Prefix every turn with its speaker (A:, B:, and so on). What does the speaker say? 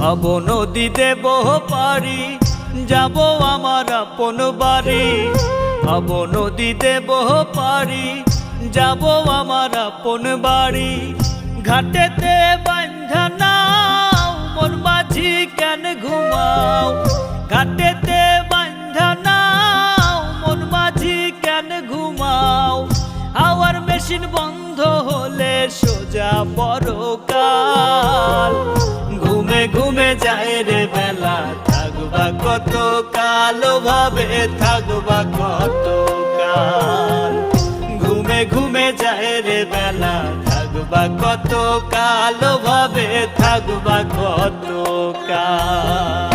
A: ভাব নদী দেব পারি, যাব আমার আপন বাড়ি। ভাব নদী দেব পারি, যাব আমার আপন বাড়ি। ঘাটেতে বান্ধা নাও, মন মাঝি কেন ঘুমাও? ঘাটেতে বান্ধা নাও, মন মাঝি কেন ঘুমাও? হাওয়ার মেশিন বন্ধ হলে সোজা পরকাল। ঘুমে ঘুমে যায় রে বেলা, থাকবা কত কাল ভাবে, থাকবা কত কাল। ঘুমে ঘুমে যায় রে বেলা, থাকবা কত কাল ভাবে, থাকবা কত কাল।